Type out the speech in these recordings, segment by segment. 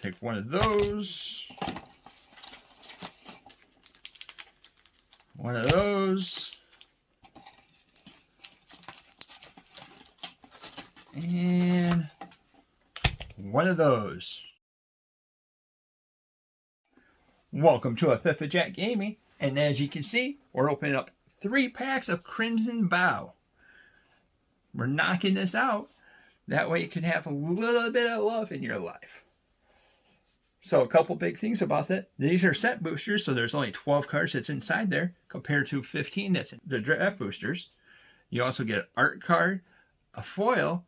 Take one of those. One of those. And one of those. Welcome to a Fifth of Jack Gaming, and as you can see, we're opening up 3 packs of Crimson Vow. We're knocking this out, that way you can have a little bit of love in your life. So a couple big things about it. These are set boosters, so there's only 12 cards that's inside there, compared to 15 that's in the draft boosters. You also get an art card, a foil,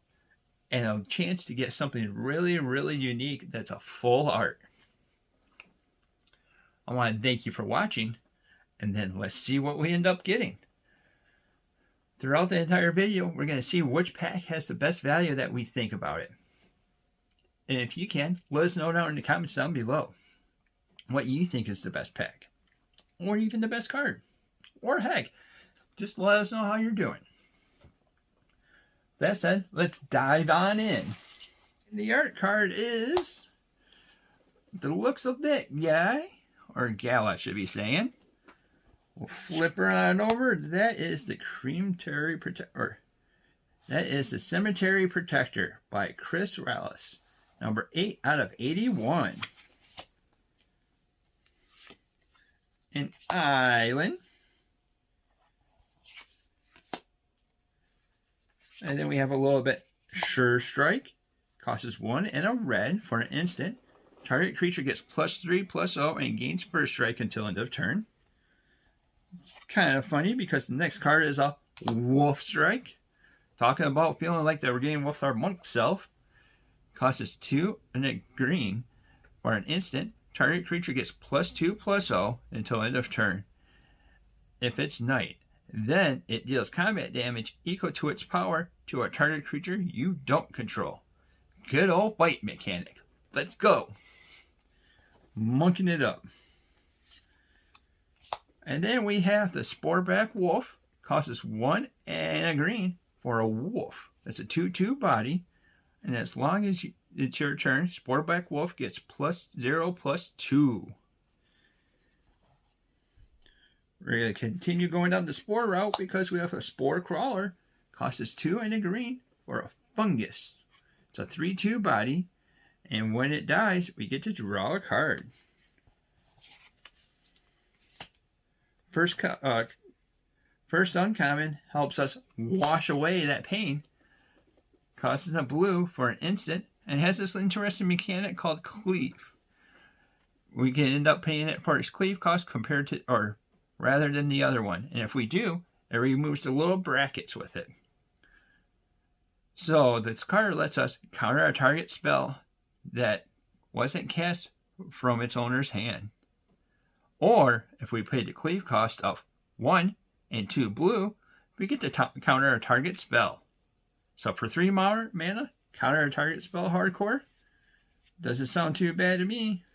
and a chance to get something really, really unique that's a full art. I want to thank you for watching, and then let's see what we end up getting. Throughout the entire video, we're going to see which pack has the best value that we think about it. And if you can, let us know down in the comments down below what you think is the best pack, or even the best card, or heck, just let us know how you're doing. That said, let's dive on in. The art card is the looks of that guy, or gal I should be saying. We'll flip her on over. That is the Cemetery Protector by Chris Rallis. Number 8 out of 81. An island. And then we have a little bit Sure Strike. Costs us 1 and a red for an instant. Target creature gets +3/+0 and gains first strike until end of turn. Kind of funny because the next card is a Wolf Strike. Talking about feeling like they were getting with our monk self. Costs us 2 and a green for an instant. Target creature gets +2/+0 until end of turn. If it's night, then it deals combat damage equal to its power to a target creature you don't control. Good old fight mechanic. Let's go. Monking it up. And then we have the Sporeback Wolf. Costs us 1 and a green for a wolf. That's a 2/2 body. And as long as it's your turn, Sporeback Wolf gets +0/+2. We're going to continue going down the Spore route because we have a Spore Crawler. Costs us 2 and a green for a fungus. It's a 3/2 body. And when it dies, we get to draw a card. First uncommon helps us wash away that pain. Costs us a blue for an instant and has this interesting mechanic called Cleave. We can end up paying it for its cleave cost compared to, or rather than the other one. And if we do, it removes the little brackets with it. So this card lets us counter a target spell that wasn't cast from its owner's hand. Or if we pay the cleave cost of 1 and 2 blue, we get to counter a target spell. So for 3 mana, counter a target spell hardcore. Doesn't sound too bad to me.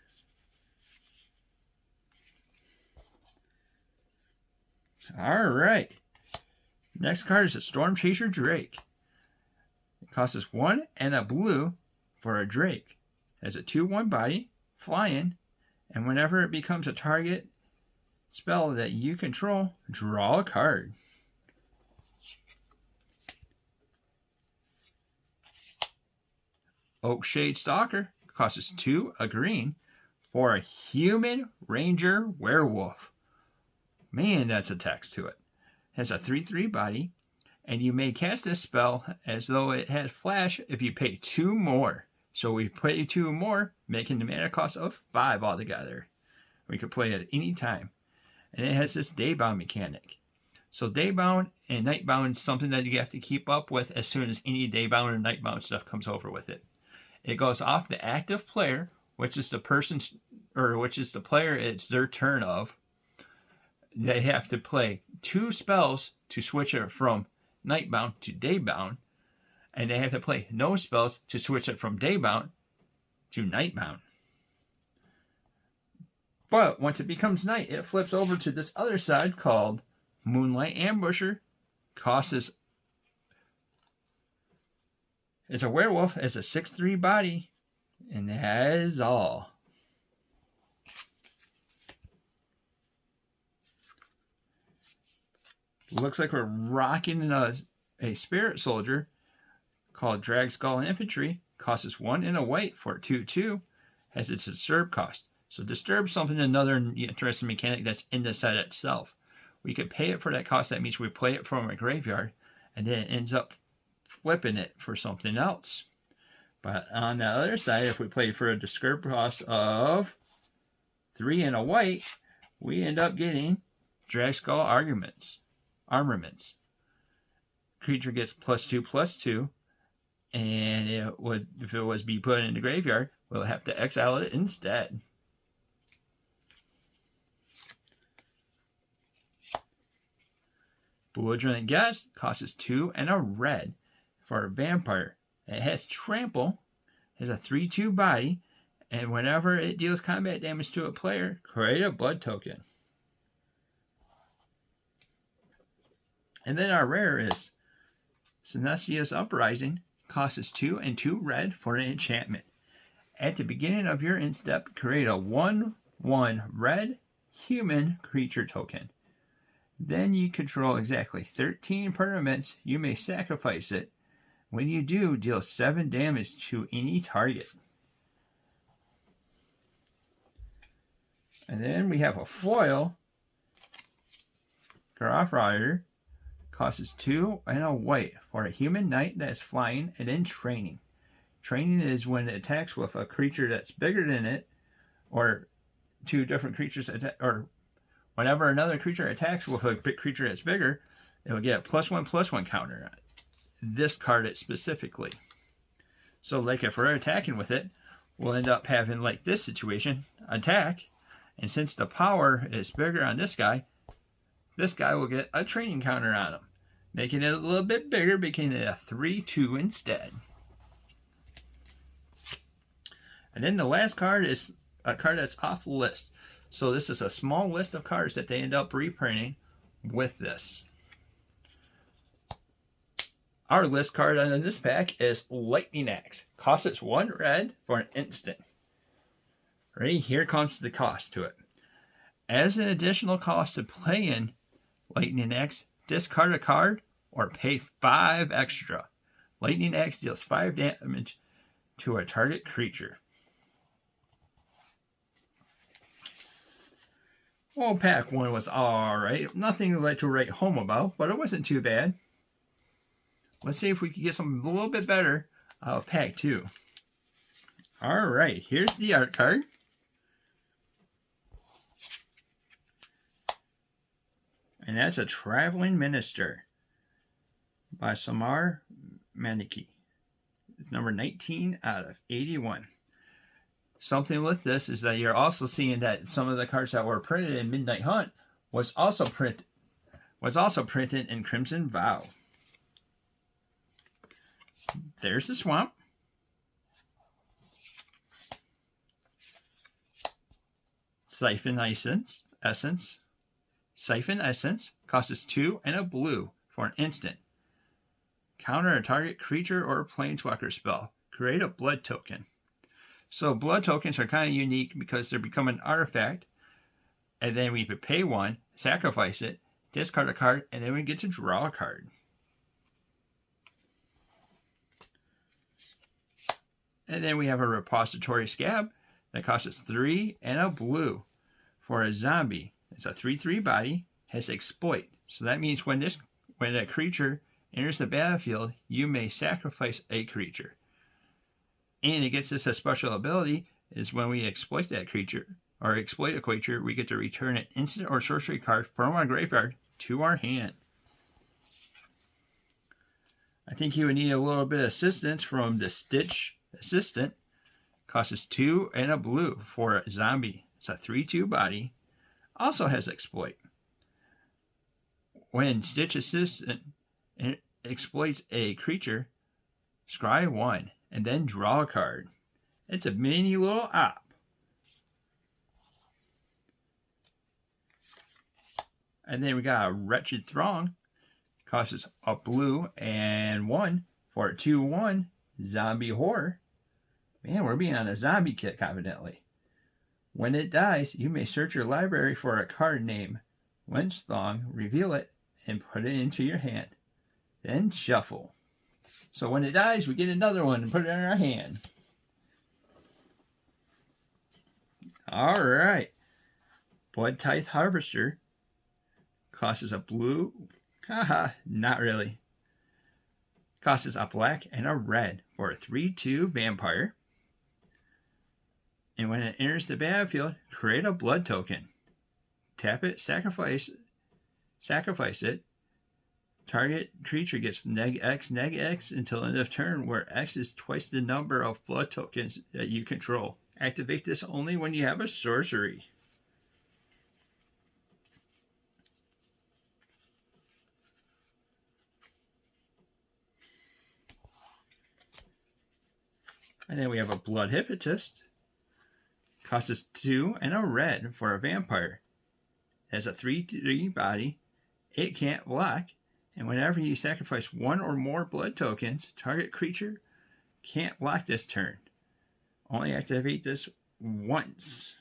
Alright. Next card is a Storm Chaser Drake. It costs us 1 and a blue for a Drake. It has a 2/1 body, flying, and whenever it becomes a target spell that you control, draw a card. Oakshade Stalker costs us 2, a green, for a Human Ranger Werewolf. Man, that's a text to it. It has a 3/3 body, and you may cast this spell as though it had flash if you pay 2 more. So we pay 2 more, making the mana cost of 5 altogether. We can play it at any time. And it has this Daybound mechanic. So Daybound and Nightbound is something that you have to keep up with as soon as any Daybound or Nightbound stuff comes over with it. It goes off the active player, which is the player it's their turn of. They have to play 2 spells to switch it from Nightbound to Daybound. And they have to play no spells to switch it from Daybound to Nightbound. But once it becomes night, it flips over to this other side called Moonlight Ambusher. Costs us, it's a werewolf, has a 6/3 body, And that is all. Looks like we're rocking a spirit soldier called Drag Skull Infantry. Costs us 1 and a white for a 2/2. Has its disturb cost. So disturb something, another interesting mechanic that's in the set itself. We could pay it for that cost. That means we play it from a graveyard, and then it ends up flipping it for something else. But on the other side, if we play for a disturb cost of 3 and a white, we end up getting Drag Skull Armaments. Creature gets +2/+2, and it would, if it was be put in the graveyard, we'll have to exile it instead. Belligerent Guest costs us 2 and a red for a vampire. It has trample, has a 3/2 body, and whenever it deals combat damage to a player, create a blood token. And then our rare is Sinesia's Uprising, costs us 2 and 2 red for an enchantment. At the beginning of your end step, create a 1/1 red human creature token. Then you control exactly 13 permanents. You may sacrifice it. When you do, deal 7 damage to any target. And then we have a foil, Giraffe Rider, costs us 2 and a white for a human knight that is flying and in training. Training is when it attacks with a creature that's bigger than it, or two different creatures, or whenever another creature attacks with a creature that's bigger, it will get a +1/+1 counter on it. Discard it specifically. So like if we're attacking with it, we'll end up having, like this situation, attack, and since the power is bigger on this guy will get a training counter on him, making it a little bit bigger, making it a 3/2 instead. And then the last card is a card that's off the list. So this is a small list of cards that they end up reprinting with this. Our list card on this pack is Lightning Axe. Costs us 1 red for an instant. Ready? Here comes the cost to it. As an additional cost to play in Lightning Axe, discard a card or pay 5 extra. Lightning Axe deals 5 damage to a target creature. Well, pack 1 was alright. Nothing to write home about, but it wasn't too bad. Let's see if we can get something a little bit better out of pack 2. Alright, here's the art card. And that's a Traveling Minister by Samar Maniki. Number 19 out of 81. Something with this is that you're also seeing that some of the cards that were printed in Midnight Hunt was also printed in Crimson Vow. There's the Swamp. Siphon Essence. Siphon Essence costs us 2 and a blue for an instant. Counter a target creature or planeswalker spell. Create a blood token. So blood tokens are kind of unique because they're become an artifact, and then we pay 1, sacrifice it, discard a card, and then we get to draw a card. And then we have a Repository Scab that costs us 3 and a blue for a zombie. It's a 3/3 body, has exploit. So that means when a creature enters the battlefield, you may sacrifice a creature. And it gets us a special ability is when we exploit that creature, or exploit a creature, we get to return an instant or sorcery card from our graveyard to our hand. I think you would need a little bit of assistance from the Stitch Assistant. Costs us 2 and a blue for a zombie. It's a 3/2 body. Also has exploit. When Stitch Assistant exploits a creature, scry 1 and then draw a card. It's a mini little op. And then we got a Wretched Throng. Costs us a blue and 1 for a 2/1 zombie horror. Man, we're being on a zombie kick, evidently. When it dies, you may search your library for a card named Wenchthong, reveal it, and put it into your hand. Then shuffle. So when it dies, we get another one and put it in our hand. All right. Blood Tithe Harvester costs a blue. Haha, not really. Costs a black and a red for a 3/2 vampire. And when it enters the battlefield, create a blood token. Tap it, sacrifice it. Target creature gets neg X until end of turn, where X is twice the number of blood tokens that you control. Activate this only when you have a sorcery. And then we have a Blood Hypnotist. Costs us 2 and a red for a vampire. It has a 3/3 body. It can't block. And whenever you sacrifice one or more blood tokens, target creature can't block this turn. Only activate this once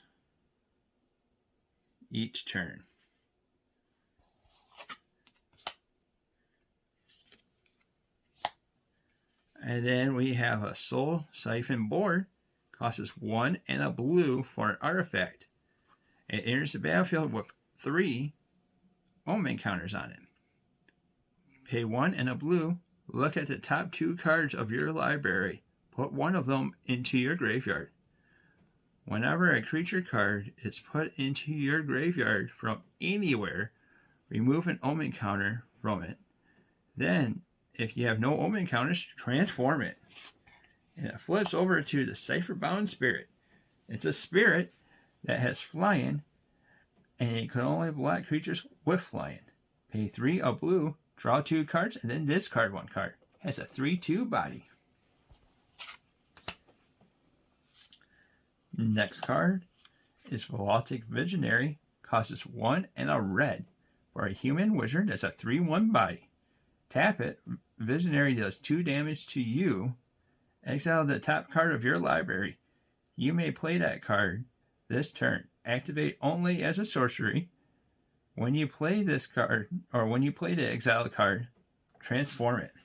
each turn. And then we have a Soul Siphon board. Costs us 1 and a blue for an artifact. It enters the battlefield with 3 omen counters on it. Pay 1 and a blue. Look at the top 2 cards of your library. Put one of them into your graveyard. Whenever a creature card is put into your graveyard from anywhere, remove an omen counter from it. Then, if you have no omen counters, transform it. And it flips over to the Cipher Bound Spirit. It's a spirit that has flying, and it can only block creatures with flying. Pay 3 a blue, draw 2 cards, and then discard 1 card. It has a 3/2 body. Next card is Voltic Visionary. Costs us 1 and a red for a human wizard that's a 3/1 body. Tap it. Visionary does 2 damage to you. Exile the top card of your library. You may play that card this turn. Activate only as a sorcery. When you play this card, or when you play the exile card, transform it.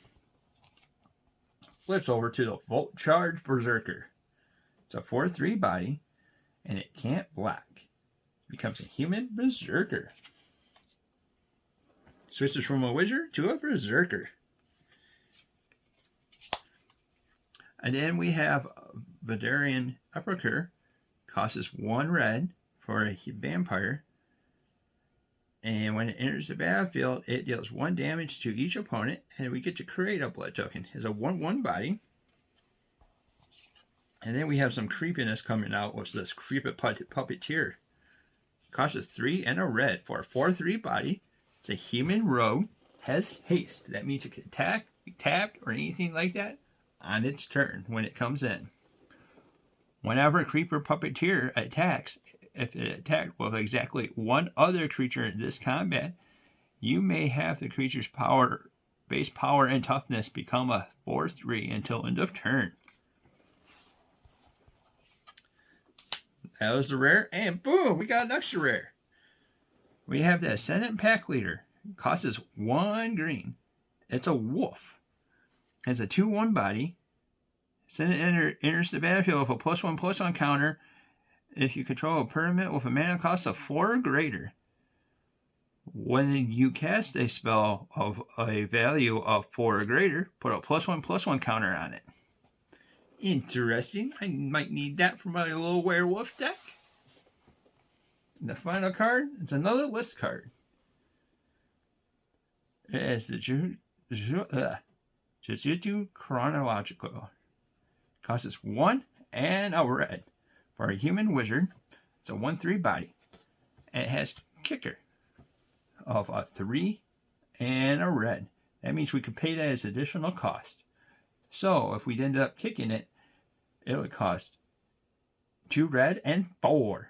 Flips over to the Volt Charge Berserker. It's a 4/3 body, and it can't block. It becomes a human berserker. Switches from a wizard to a berserker. And then we have Vidarian Epicure. Costs us 1 red for a vampire. And when it enters the battlefield, it deals 1 damage to each opponent, and we get to create a blood token. It has a 1/1 body. And then we have some creepiness coming out with this Creepit Puppeteer. Costs us 3 and a red for a 4/3 body. It's a human rogue. Has haste. That means it can attack, be tapped, or anything like that on its turn when it comes in. Whenever a Creeper Puppeteer attacks, if it attacked with exactly 1 other creature in this combat, you may have the creature's base power and toughness become a 4/3 until end of turn. That was the rare, and boom, we got an extra rare. We have the Ascendant Pack Leader. It costs us 1 green. It's a wolf. It has a 2/1 body. Ascendant enters the battlefield with a +1/+1 counter if you control a permanent with a mana cost of 4 or greater. When you cast a spell of a value of 4 or greater, put a +1/+1 counter on it. Interesting. I might need that for my little werewolf deck. And the final card, it's another list card. It is the Jujutsu Chronological. Costs us 1 and a red for a human wizard. It's a 1/3 body. And it has kicker of a 3 and a red. That means we could pay that as additional cost. So if we ended up kicking it, it would cost 2 red and 4.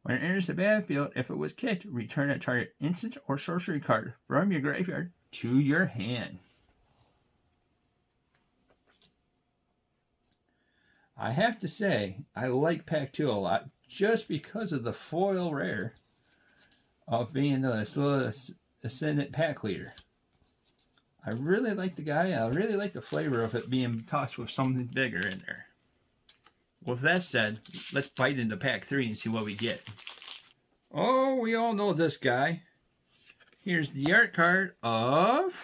When it enters the battlefield, if it was kicked, return a target instant or sorcery card from your graveyard to your hand. I have to say, I like Pack 2 a lot just because of the foil rare of being this little Ascendant pack leader. I really like the guy. I really like the flavor of it being tossed with something bigger in there. With that said, let's bite into Pack 3 and see what we get. Oh, we all know this guy. Here's the art card of...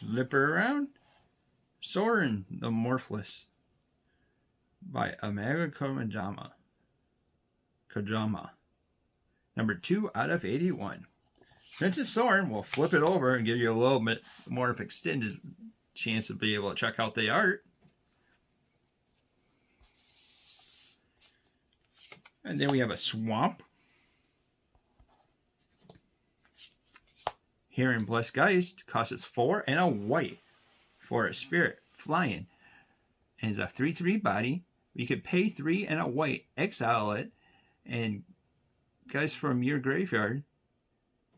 Flip her around. Soren the Morphless by Omega Kojama. Number 2 out of 81. Since it's Soren, we'll flip it over and give you a little bit more of an extended chance to be able to check out the art. And then we have a Swamp. Here in Blessed Geist, costs us 4 and a white for a spirit flying. And it's a 3/3 body. You could pay 3 and a white, exile it, and guys from your graveyard,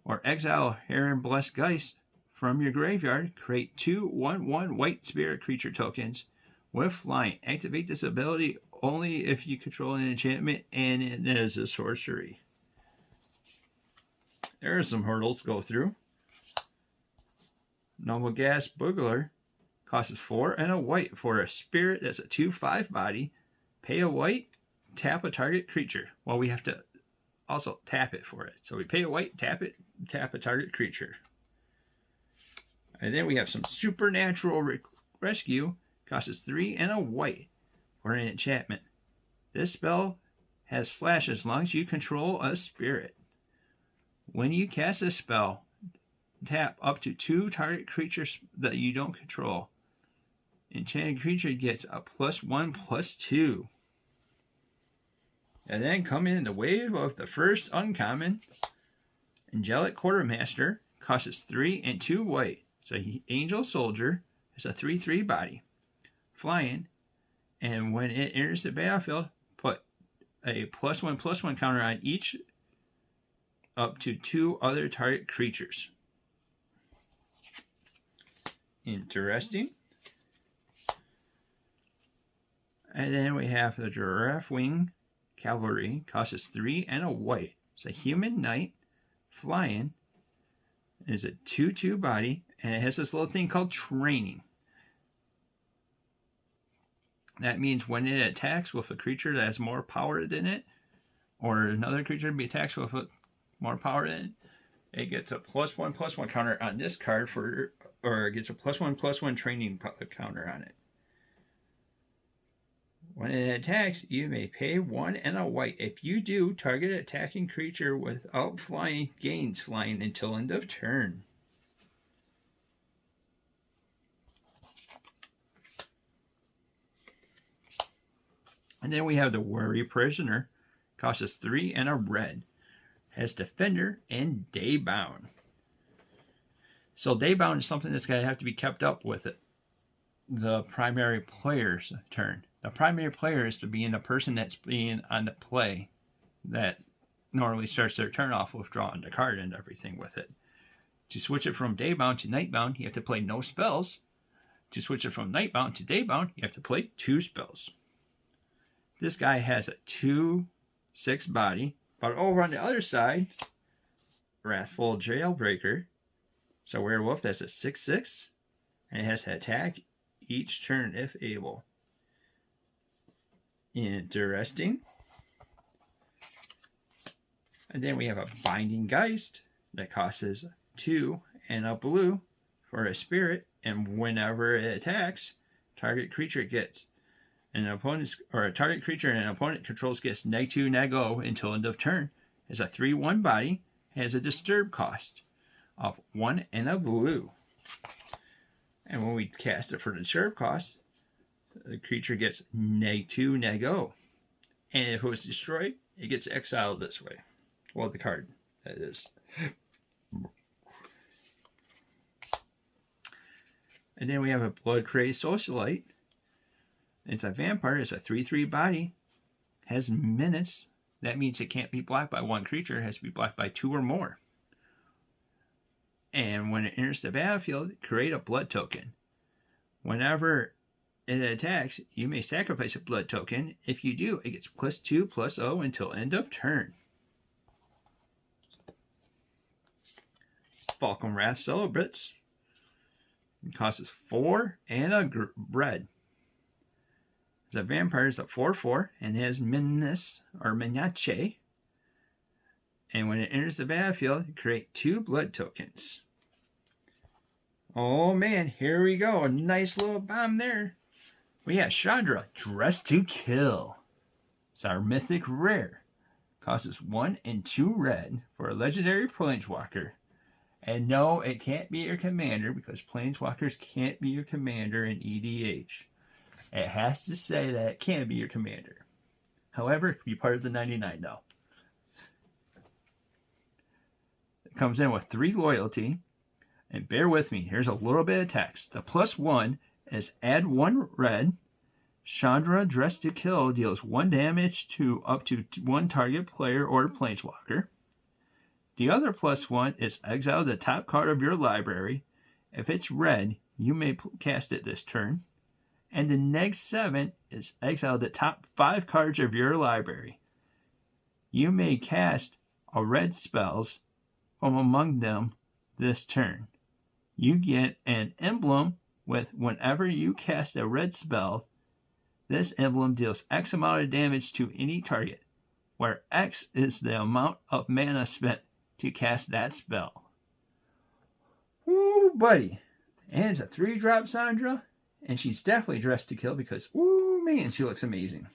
or exile Heron Blessed Geist from your graveyard, create 2 1/1 white spirit creature tokens with flying. Activate this ability only if you control an enchantment and it is a sorcery. There are some hurdles to go through. Noble Gas Boogler costs 4 and a white for a spirit that's a 2/5 body. Pay a white, tap a target creature. Well, we have to also tap it for it. So we pay a white, tap it, tap a target creature. And then we have some Supernatural Rescue. Costs us 3 and a white for an enchantment. This spell has flash as long as you control a spirit. When you cast a spell, tap up to 2 target creatures that you don't control. Enchanted creature gets a +1/+2. And then come in the wave of the first uncommon. Angelic Quartermaster costs us 3 and 2 white. It's an Angel Soldier. It's a 3/3 body. Flying. And when it enters the battlefield, put a +1/+1 counter on each up to 2 other target creatures. Interesting. And then we have the Giraffe Wing Cavalry. Costs us 3 and a white. It's a human knight. Flying. It's a 2/2 body. And it has this little thing called training. That means when it attacks with a creature that has more power than it, or another creature be attacked with more power than it, gets a +1/+1 counter on this card for, or it gets a +1/+1 training counter on it. When it attacks, you may pay 1 and a white. If you do, target attacking creature without flying gains flying until end of turn. And then we have the Worry Prisoner. Costs us 3 and a red. Has Defender and Daybound. So Daybound is something that's going to have to be kept up with it. The primary player's turn. The primary player is to be in the person that's being on the play that normally starts their turn off with drawing the card and everything with it. To switch it from Daybound to Nightbound, you have to play no spells. To switch it from Nightbound to Daybound, you have to play 2 spells. This guy has a 2/6 body, but over on the other side, Wrathful Jailbreaker. So Werewolf, that's a 6/6, and it has to attack each turn if able. Interesting. And then we have a Binding Geist that costs us 2 and a blue for a spirit, and whenever it attacks, target creature gets an opponent's, or a target creature and an opponent controls gets -2/-0 until end of turn. It's a 3/1 body, has a disturb cost of 1 and a blue. And when we cast it for the disturb cost, the creature gets -2/-0. And if it was destroyed, it gets exiled this way. Well, the card, that is. And then we have a Blood Crazed Socialite. It's a vampire. It's a 3/3 body. Has menace. That means it can't be blocked by 1 creature. It has to be blocked by 2 or more. And when it enters the battlefield, create a blood token. Whenever it attacks, you may sacrifice a blood token. If you do, it gets +2/+0 until end of turn. Falcon Wrath Celebrates. It costs 4 and a red. It's a vampire. It's a 4/4 and it has Menace or Menace. And when it enters the battlefield, you create 2 blood tokens. Oh man, here we go. A nice little bomb there. We have Chandra, Dressed to Kill. It's our mythic rare. Costs 1 and 2 red for a legendary planeswalker. And no, it can't be your commander because planeswalkers can't be your commander in EDH. It has to say that it can be your commander. However, it can be part of the 99 though. It comes in with 3 loyalty. And bear with me, here's a little bit of text. The +1 is add 1 red. Chandra, Dressed to Kill, deals 1 damage to up to 1 target player or planeswalker. The other +1 is exile the top card of your library. If it's red, you may cast it this turn. And the next 7 is exile the top 5 cards of your library. You may cast a red spells from among them this turn. You get an emblem with whenever you cast a red spell, this emblem deals X amount of damage to any target, where X is the amount of mana spent to cast that spell. Woo, buddy. And it's a 3-drop Chandra, and she's definitely Dressed to Kill because, woo, man, she looks amazing.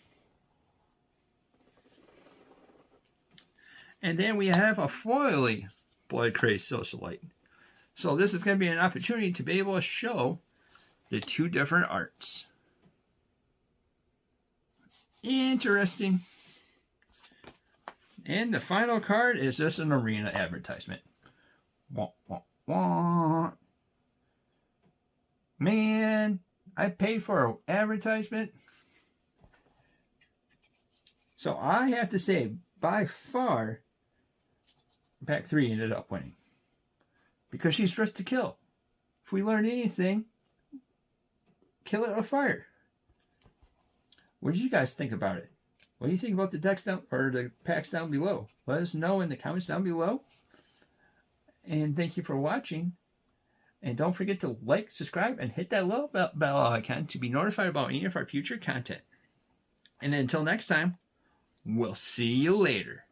And then we have a foily Blood Crazed Socialite. So this is going to be an opportunity to be able to show the 2 different arts. Interesting. And the final card is just an arena advertisement. Wah, wah, wah. Man, I paid for an advertisement. So I have to say, by far, Pack 3 ended up winning. Because she's Dressed to Kill. If we learned anything, kill it with fire. What did you guys think about it? What do you think about the decks down or the packs down below? Let us know in the comments down below. And thank you for watching. And don't forget to like, subscribe, and hit that little bell icon to be notified about any of our future content. And until next time, we'll see you later.